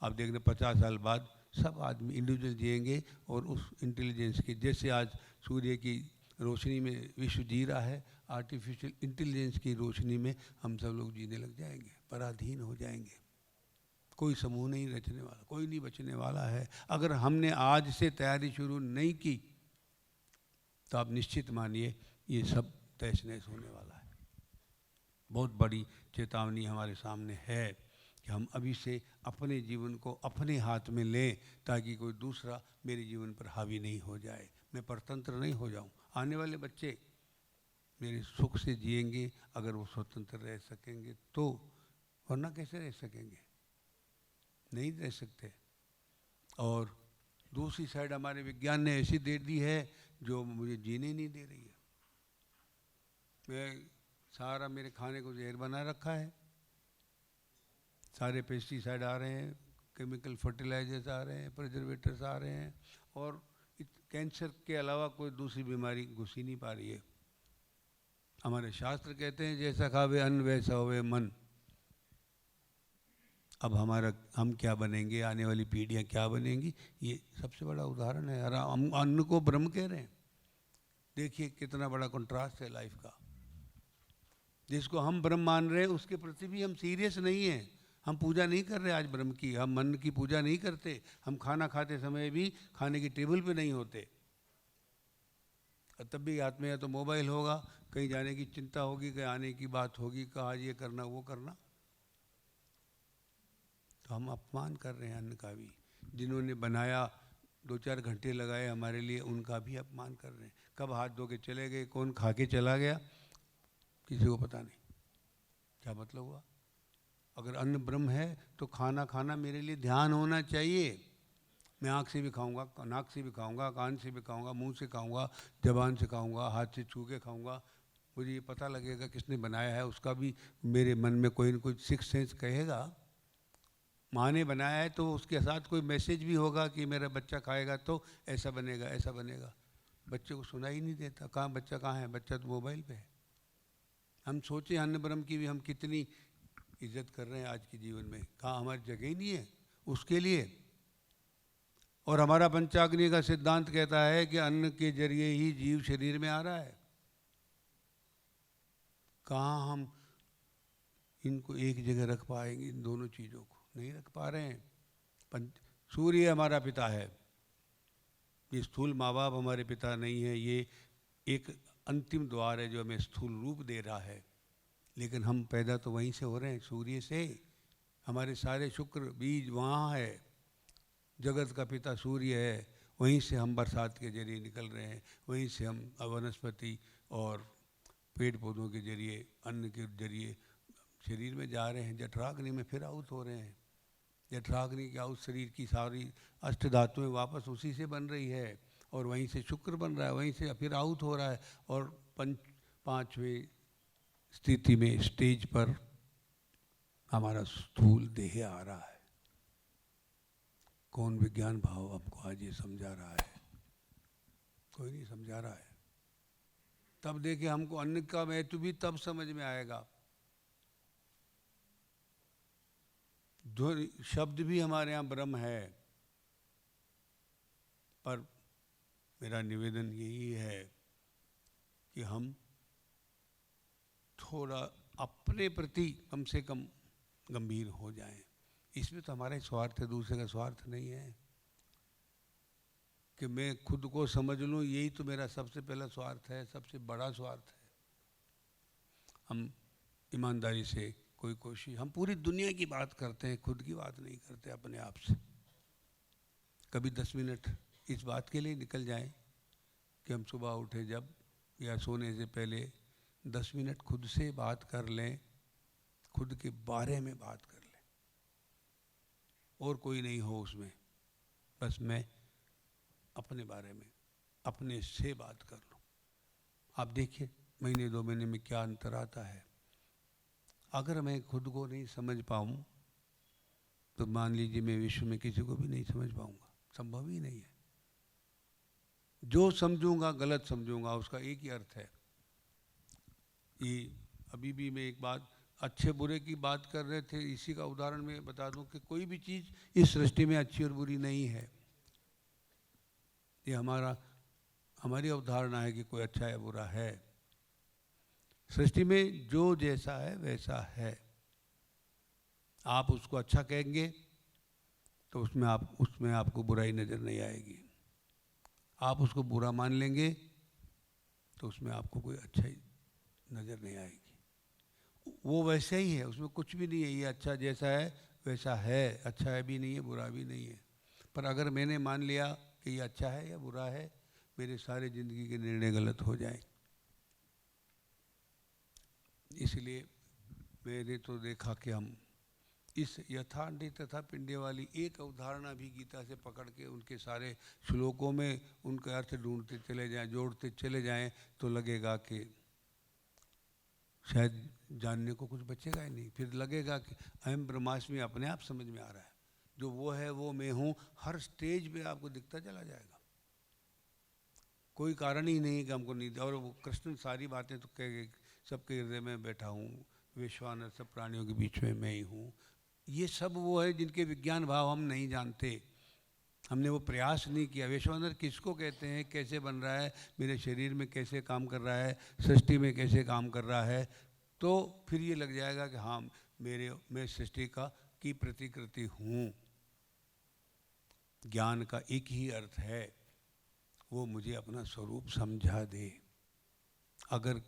आप देख रहे 50 साल बाद सब आदमी इंडिविजुअल जिएंगे और उस इंटेलिजेंस की, जैसे आज सूर्य की रोशनी में विश्व जी रहा है, आर्टिफिशियल इंटेलिजेंस की रोशनी में हम सब लोग जीने लग जाएंगे, पराधीन हो जाएंगे। कोई समूह नहीं रचने वाला, कोई नहीं बचने वाला है। अगर हमने आज से तैयारी शुरू नहीं की तो आप निश्चित मानिए ये सब तहस नहस होने वाला है। बहुत बड़ी चेतावनी हमारे सामने है कि हम अभी से अपने जीवन को अपने हाथ में लें, ताकि कोई दूसरा मेरे जीवन पर हावी नहीं हो जाए, मैं परतंत्र नहीं हो जाऊं। आने वाले बच्चे मेरे सुख से जिएंगे अगर वो स्वतंत्र रह सकेंगे तो, वरना कैसे रह सकेंगे? नहीं रह सकते। और दूसरी साइड हमारे विज्ञान ने ऐसी दे दी है जो मुझे जीने नहीं दे रही है। मैं सारा मेरे खाने को जहर बना रखा है, सारे पेस्टिसाइड आ रहे हैं, केमिकल फर्टिलाइजर्स आ रहे हैं, प्रिजर्वेटर्स आ रहे हैं, और कैंसर के अलावा कोई दूसरी बीमारी घुस ही नहीं पा रही है। हमारे शास्त्र कहते हैं जैसा खावे अन्न वैसा होवे मन। अब हम क्या बनेंगे, आने वाली पीढ़ियां क्या बनेंगी, ये सबसे बड़ा उदाहरण है। और हम अन्न को ब्रह्म कह रहे हैं। देखिए कितना बड़ा कंट्रास्ट है लाइफ का। जिसको हम ब्रह्म मान रहे हैं उसके प्रति भी हम सीरियस नहीं हैं। हम पूजा नहीं कर रहे आज ब्रह्म की, हम मन की पूजा नहीं करते। हम खाना खाते समय भी खाने की टेबल पे नहीं होते, तब भी हाथ में या तो मोबाइल होगा, कहीं जाने की चिंता होगी, कहीं आने की बात होगी, कहा ये करना वो करना। तो हम अपमान कर रहे हैं अन्न का भी। जिन्होंने बनाया 2-4 घंटे लगाए हमारे लिए, उनका भी अपमान कर रहे हैं। कब हाथ धो के चले गए, कौन खा के चला गया, किसी को पता नहीं। क्या मतलब हुआ? अगर अन्न ब्रह्म है तो खाना खाना मेरे लिए ध्यान होना चाहिए। मैं आँख से भी खाऊंगा, नाक से भी खाऊंगा, कान से भी खाऊंगा, मुंह से खाऊंगा, जबान से खाऊंगा, हाथ से छू के खाऊंगा। मुझे ये पता लगेगा किसने बनाया है, उसका भी मेरे मन में कोई न कोई सिक्स सेंस कहेगा। माँ ने बनाया है तो उसके साथ कोई मैसेज भी होगा कि मेरा बच्चा खाएगा तो ऐसा बनेगा ऐसा बनेगा। बच्चे को सुना ही नहीं देता, कहाँ बच्चा कहाँ है, बच्चा तो मोबाइल पे है। हम सोचे अन्न ब्रह्म की भी हम कितनी इज्जत कर रहे हैं आज के जीवन में, कहाँ हमारी जगह ही नहीं है उसके लिए। और हमारा पंचाग्नि का सिद्धांत कहता है कि अन्न के जरिए ही जीव शरीर में आ रहा है। कहाँ हम इनको एक जगह रख पाएंगे, इन दोनों चीज़ों को नहीं रख पा रहे हैं। सूर्य हमारा पिता है, ये स्थूल माँ बाप हमारे पिता नहीं है, ये एक अंतिम द्वार है जो हमें स्थूल रूप दे रहा है। लेकिन हम पैदा तो वहीं से हो रहे हैं, सूर्य से। हमारे सारे शुक्र बीज वहाँ है, जगत का पिता सूर्य है, वहीं से हम बरसात के जरिए निकल रहे हैं, वहीं से हम वनस्पति और पेड़ पौधों के जरिए अन्न के जरिए शरीर में जा रहे हैं। जठराग्नि में फिर आहुत हो रहे हैं। जठराग्नि की आहुत शरीर की सारी अष्ट धातुएं वापस उसी से बन रही है और वहीं से शुक्र बन रहा है, वहीं से फिर आहुत हो रहा है। और पांचवें स्थिति में स्टेज पर हमारा स्थूल देह आ रहा है। कौन विज्ञान भाव हमको आज ये समझा रहा है? कोई नहीं समझा रहा है। तब देखे हमको अन्न का महत्व भी तब समझ में आएगा। शब्द भी हमारे यहाँ ब्रह्म है, पर मेरा निवेदन यही है कि हम थोड़ा अपने प्रति कम से कम गंभीर हो जाएं। इसमें तो हमारा ही स्वार्थ है, दूसरे का स्वार्थ नहीं है कि मैं खुद को समझ लूँ। यही तो मेरा सबसे पहला स्वार्थ है, सबसे बड़ा स्वार्थ है। हम ईमानदारी से कोई कोशिश, हम पूरी दुनिया की बात करते हैं, खुद की बात नहीं करते अपने आप से। कभी 10 मिनट इस बात के लिए निकल जाए कि हम सुबह उठे जब या सोने से पहले 10 मिनट खुद से बात कर लें, खुद के बारे में बात कर लें, और कोई नहीं हो उसमें, बस मैं अपने बारे में अपने से बात कर लूँ। आप देखिए महीने 2 महीने में क्या अंतर आता है। अगर मैं खुद को नहीं समझ पाऊँ तो मान लीजिए मैं विश्व में किसी को भी नहीं समझ पाऊँगा, संभव ही नहीं है। जो समझूंगा गलत समझूंगा, उसका एक ही अर्थ है। ये अभी भी मैं एक बात अच्छे बुरे की बात कर रहे थे, इसी का उदाहरण मैं बता दूं कि कोई भी चीज़ इस सृष्टि में अच्छी और बुरी नहीं है। ये हमारी अवधारणा है कि कोई अच्छा है बुरा है। सृष्टि में जो जैसा है वैसा है। आप उसको अच्छा कहेंगे तो उसमें आपको बुराई नज़र नहीं आएगी। आप उसको बुरा मान लेंगे तो उसमें आपको कोई अच्छाई नज़र नहीं आएगी। वो वैसे ही है, उसमें कुछ भी नहीं है। ये अच्छा जैसा है वैसा है, अच्छा है भी नहीं है बुरा भी नहीं है। पर अगर मैंने मान लिया कि ये अच्छा है या बुरा है, मेरे सारे ज़िंदगी के निर्णय गलत हो जाए। इसलिए मैंने तो देखा कि हम इस यथांडी तथा पिंडे वाली एक अवधारणा भी गीता से पकड़ के उनके सारे श्लोकों में उनका अर्थ ढूंढते चले जाएं, जोड़ते चले जाएं, तो लगेगा कि शायद जानने को कुछ बचेगा ही नहीं। फिर लगेगा कि अहम ब्रह्मास्मि अपने आप समझ में आ रहा है। जो वो है वो मैं हूँ, हर स्टेज पे आपको दिखता चला जाएगा। कोई कारण ही नहीं कि हमको नहीं। और वो कृष्ण सारी बातें तो कह गए, सबके हृदय में बैठा हूँ, विश्वानर सब प्राणियों के बीच में मैं ही हूँ। ये सब वो है जिनके विज्ञान भाव हम नहीं जानते, हमने वो प्रयास नहीं किया। विश्वानर किसको कहते हैं, कैसे बन रहा है, मेरे शरीर में कैसे काम कर रहा है, सृष्टि में कैसे काम कर रहा है, तो फिर ये लग जाएगा कि हाँ मैं सृष्टि की प्रतिकृति हूँ। ज्ञान का एक ही अर्थ है, वो मुझे अपना स्वरूप समझा दे। अगर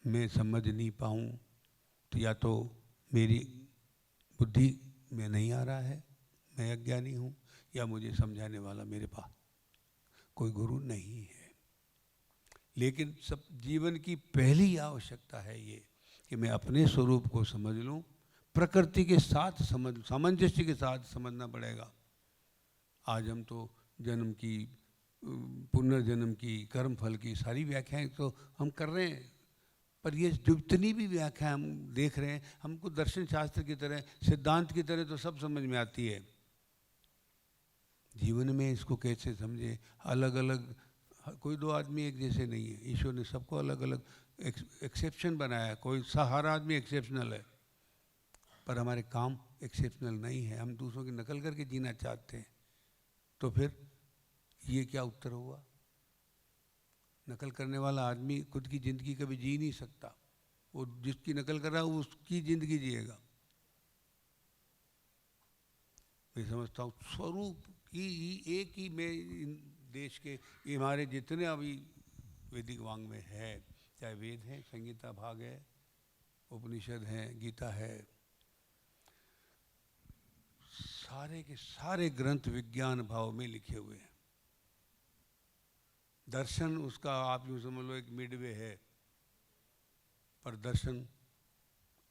मैं समझ नहीं पाऊँ तो या तो मेरी बुद्धि में नहीं आ रहा है, मैं अज्ञानी हूँ, या मुझे समझाने वाला मेरे पास कोई गुरु नहीं है। लेकिन सब जीवन की पहली आवश्यकता है ये कि मैं अपने स्वरूप को समझ लूँ। प्रकृति के साथ सामंजस्य के साथ समझना पड़ेगा। आज हम तो जन्म की, पुनर्जन्म की, कर्म फल की सारी व्याख्याएं तो हम कर रहे हैं। पर ये जितनी भी व्याख्या हम देख रहे हैं, हमको दर्शन शास्त्र की तरह, सिद्धांत की तरह तो सब समझ में आती है। जीवन में इसको कैसे समझे, अलग अलग, कोई दो आदमी एक जैसे नहीं है। ईश्वर ने सबको अलग अलग एक्सेप्शन बनाया है। कोई हर आदमी एक्सेप्शनल है, पर हमारे काम एक्सेप्शनल नहीं है। हम दूसरों की नकल करके जीना चाहते हैं, तो फिर ये क्या उत्तर हुआ? नकल करने वाला आदमी खुद की ज़िंदगी कभी जी नहीं सकता। वो जिसकी नकल कर रहा है उसकी ज़िंदगी जिएगा। मैं समझता हूँ स्वरूप की एक ही में इन देश के हमारे जितने अभी वैदिक वांग में है, चाहे वेद है, संगीता भाग है, उपनिषद है, गीता है, सारे के सारे ग्रंथ विज्ञान भाव में लिखे हुए हैं। दर्शन उसका आप यूँ समझ लो एक मिडवे है, पर दर्शन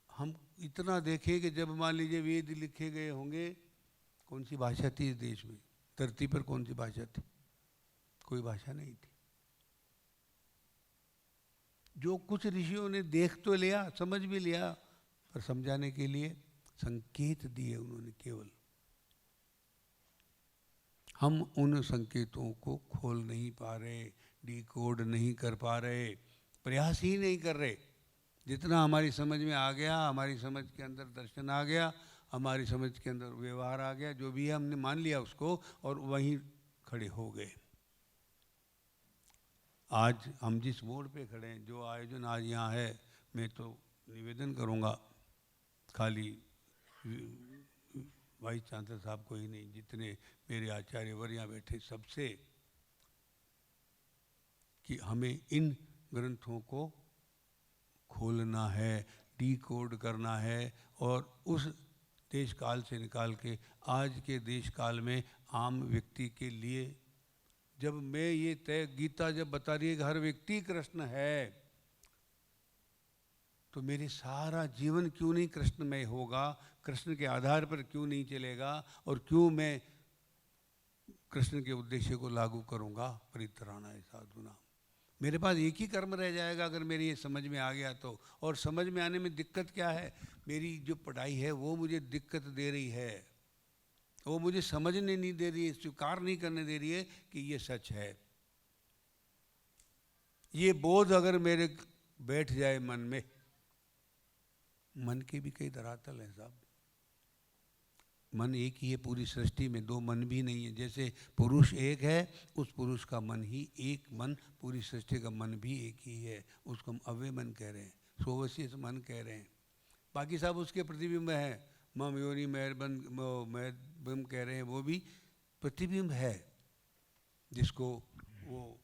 हम इतना देखें कि जब मान लीजिए वेद लिखे गए होंगे, कौन सी भाषा थी इस देश में, धरती पर कौन सी भाषा थी? कोई भाषा नहीं थी। जो कुछ ऋषियों ने देख तो लिया, समझ भी लिया, पर समझाने के लिए संकेत दिए उन्होंने केवल। हम उन संकेतों को खोल नहीं पा रहे, डिकोड नहीं कर पा रहे, प्रयास ही नहीं कर रहे। जितना हमारी समझ में आ गया, हमारी समझ के अंदर दर्शन आ गया, हमारी समझ के अंदर व्यवहार आ गया, जो भी है हमने मान लिया उसको और वहीं खड़े हो गए। आज हम जिस मोड़ पे खड़े हैं, जो आयोजन आज यहाँ है, मैं तो निवेदन करूँगा खाली वाइस चांसलर साहब को ही नहीं, जितने मेरे आचार्य वर यहाँ बैठे सबसे, कि हमें इन ग्रंथों को खोलना है, डिकोड करना है और उस देश काल से निकाल के आज के देश काल में आम व्यक्ति के लिए, जब मैं ये तय गीता जब बता रही है कि हर व्यक्ति कृष्ण है, तो मेरे सारा जीवन क्यों नहीं कृष्णमय होगा, कृष्ण के आधार पर क्यों नहीं चलेगा, और क्यों मैं कृष्ण के उद्देश्य को लागू करूँगा? परित्राणाय साधूनां। मेरे पास एक ही कर्म रह जाएगा अगर मेरी ये समझ में आ गया तो। और समझ में आने में दिक्कत क्या है? मेरी जो पढ़ाई है वो मुझे दिक्कत दे रही है, वो मुझे समझने नहीं दे रही है, स्वीकार नहीं करने दे रही है कि ये सच है। ये बोध अगर मेरे बैठ जाए मन में, मन के भी कई धरातल हैं साहब, मन एक ही है पूरी सृष्टि में, दो मन भी नहीं है। जैसे पुरुष एक है, उस पुरुष का मन ही एक मन, पूरी सृष्टि का मन भी एक ही है, उसको हम अव्यय मन कह रहे हैं, सोवशीय मन कह रहे हैं। बाकी सब उसके प्रतिबिंब है, मम योनि महबम कह रहे हैं, वो भी प्रतिबिंब है जिसको वो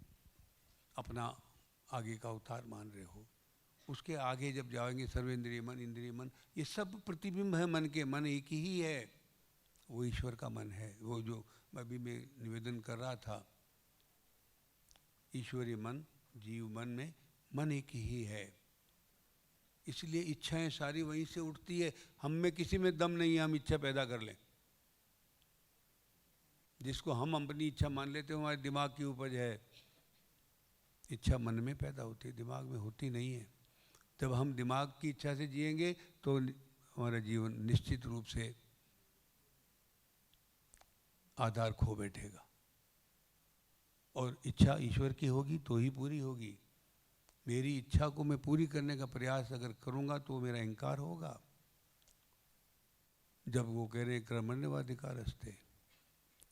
अपना आगे का अवतार मान रहे हो। उसके आगे जब जाएंगे सर्वेंद्रिय मन, इंद्रिय मन, ये सब प्रतिबिंब है मन के। मन एक ही है, वो ईश्वर का मन है। वो जो अभी मैं निवेदन कर रहा था, ईश्वरीय मन, जीव मन में मन एक ही है। इसलिए इच्छाएं सारी वहीं से उठती है। हम में किसी में दम नहीं है हम इच्छा पैदा कर लें। जिसको हम अपनी इच्छा मान लेते हैं हमारे दिमाग की उपज है। इच्छा मन में पैदा होती है, दिमाग में होती नहीं है। जब हम दिमाग की इच्छा से जिएंगे तो हमारा जीवन निश्चित रूप से आधार खो बैठेगा। और इच्छा ईश्वर की होगी तो ही पूरी होगी। मेरी इच्छा को मैं पूरी करने का प्रयास अगर करूँगा तो मेरा अहंकार होगा। जब वो कह रहे हैं कर्मण्येवाधिकारस्ते,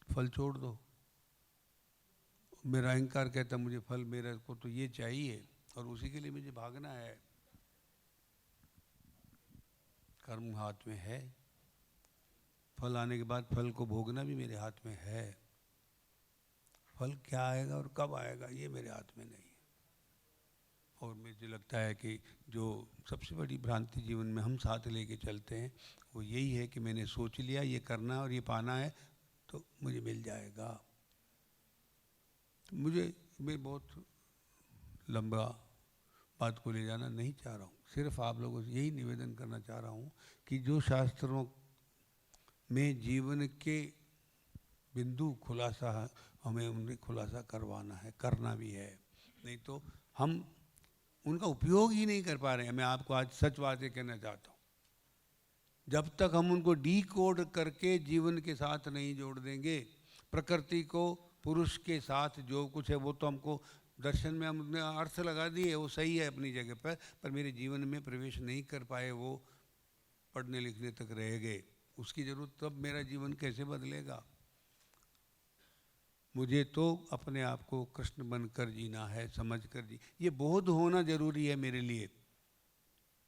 फल छोड़ दो, मेरा अहंकार कहता मुझे फल, मेरे को तो ये चाहिए और उसी के लिए मुझे भागना है। कर्म हाथ में है, फल आने के बाद फल को भोगना भी मेरे हाथ में है। फल क्या आएगा और कब आएगा ये मेरे हाथ में नहीं है। और मुझे लगता है कि जो सबसे बड़ी भ्रांति जीवन में हम साथ लेके चलते हैं वो यही है कि मैंने सोच लिया ये करना है और ये पाना है तो मुझे मिल जाएगा। तो मैं बहुत लंबा बात को ले जाना नहीं चाह रहा हूँ, सिर्फ आप लोगों से यही निवेदन करना चाह रहा हूँ कि जो शास्त्रों में जीवन के बिंदु खुलासा हमें उन्हें खुलासा करवाना है, करना भी है। नहीं तो हम उनका उपयोग ही नहीं कर पा रहे हैं। मैं आपको आज सच बात ये कहना चाहता हूँ, जब तक हम उनको डीकोड करके जीवन के साथ नहीं जोड़ देंगे, प्रकृति को पुरुष के साथ जो कुछ है वो तो हमको दर्शन में हमने अर्थ लगा दिए, वो सही है अपनी जगह पर मेरे जीवन में प्रवेश नहीं कर पाए, वो पढ़ने लिखने तक रह गए, उसकी ज़रूरत, तब मेरा जीवन कैसे बदलेगा? मुझे तो अपने आप को कृष्ण बनकर जीना है, समझ कर जी, ये बोध होना जरूरी है मेरे लिए।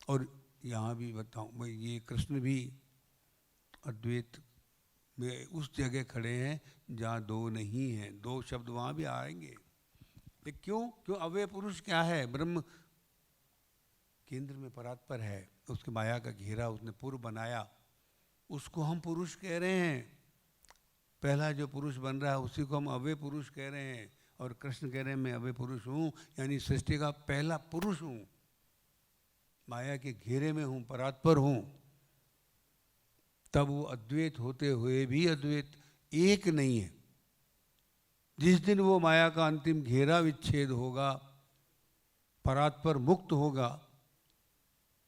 और यहाँ भी बताऊँ मैं, ये कृष्ण भी अद्वैत में उस जगह खड़े हैं जहाँ दो नहीं हैं, दो शब्द वहाँ भी आएंगे। ये क्यों अव्यय पुरुष क्या है? ब्रह्म केंद्र में परात्पर है, उसकी माया का घेरा उसने पूर्व बनाया, उसको हम पुरुष कह रहे हैं। पहला जो पुरुष बन रहा है उसी को हम अव्यय पुरुष कह रहे हैं, और कृष्ण कह रहे हैं मैं अव्यय पुरुष हूँ, यानी सृष्टि का पहला पुरुष हूँ, माया के घेरे में हूँ, परात्पर हूँ। तब वो अद्वैत होते हुए भी अद्वैत एक नहीं है। जिस दिन वो माया का अंतिम घेरा विच्छेद होगा, परात्पर मुक्त होगा,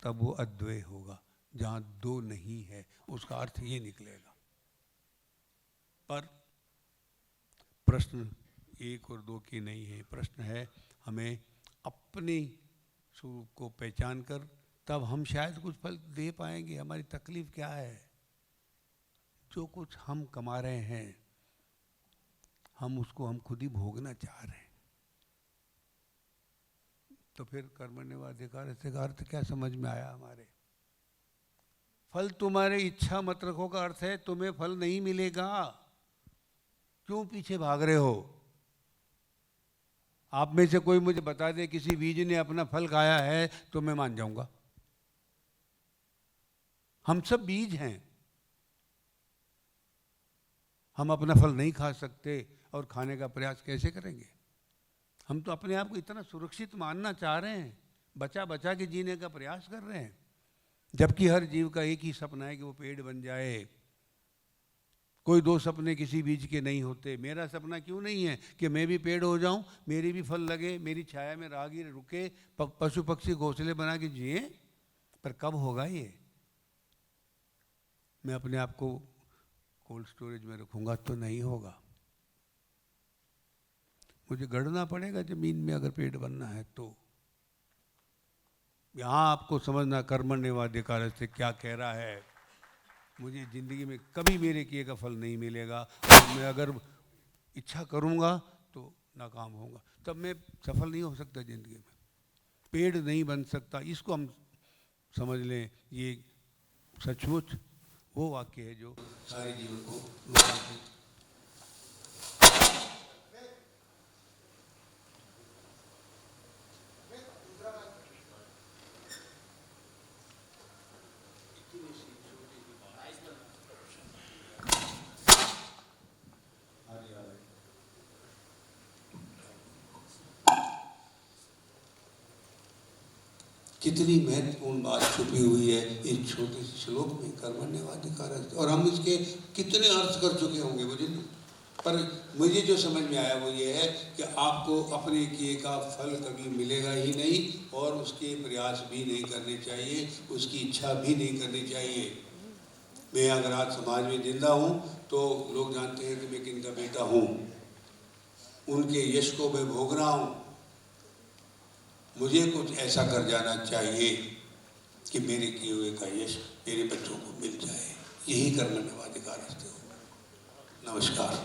तब वो अद्वैत होगा, जहाँ दो नहीं है। उसका अर्थ ये निकलेगा। पर प्रश्न एक और दो की नहीं है, प्रश्न है हमें अपने स्वरूप को पहचान कर, तब हम शायद कुछ फल दे पाएंगे। हमारी तकलीफ क्या है? जो कुछ हम कमा रहे हैं हम उसको हम खुद ही भोगना चाह रहे हैं। तो फिर कर्मण्येवाधिकार से का अर्थ क्या समझ में आया हमारे? फल तुम्हारे इच्छा मत रखो का अर्थ है तुम्हें फल नहीं मिलेगा। क्यों पीछे भाग रहे हो? आप में से कोई मुझे बता दे किसी बीज ने अपना फल खाया है तो मैं मान जाऊंगा। हम सब बीज हैं, हम अपना फल नहीं खा सकते और खाने का प्रयास कैसे करेंगे? हम तो अपने आप को इतना सुरक्षित मानना चाह रहे हैं, बचा बचा के जीने का प्रयास कर रहे हैं, जबकि हर जीव का एक ही सपना है कि वो पेड़ बन जाए। कोई दो सपने किसी बीज के नहीं होते। मेरा सपना क्यों नहीं है कि मैं भी पेड़ हो जाऊं, मेरी भी फल लगे, मेरी छाया में राहगीर रुके, पशु पक्षी घोंसले बना के जिए? पर कब होगा ये? मैं अपने आप को कोल्ड स्टोरेज में रखूंगा तो नहीं होगा। मुझे गढ़ना पड़ेगा जमीन में अगर पेड़ बनना है तो। यहाँ आपको समझना कर्मण्येवाधिकार से क्या कह रहा है। मुझे ज़िंदगी में कभी मेरे किए का फल नहीं मिलेगा, और मैं अगर इच्छा करूँगा तो नाकाम होऊंगा, तब मैं सफल नहीं हो सकता ज़िंदगी में, पेड़ नहीं बन सकता। इसको हम समझ लें। ये सचमुच वो वाक्य है जो सारे जीवन को कितनी महत्वपूर्ण बात छुपी हुई है इस छोटे से श्लोक में, कर्मण्येवाधिकार। और हम इसके कितने अर्थ कर चुके होंगे मुझे, पर मुझे जो समझ में आया वो ये है कि आपको अपने किए का फल कभी मिलेगा ही नहीं, और उसके प्रयास भी नहीं करने चाहिए, उसकी इच्छा भी नहीं करनी चाहिए। मैं अगर आज समाज में जिंदा हूँ तो लोग जानते हैं कि मैं किनका बेटा हूँ, उनके यश को मैं भोग रहा हूँ। मुझे कुछ ऐसा कर जाना चाहिए कि मेरे किए हुए का यश मेरे बच्चों को मिल जाए। यही कर्मण्येवाधिकार होगा। नमस्कार।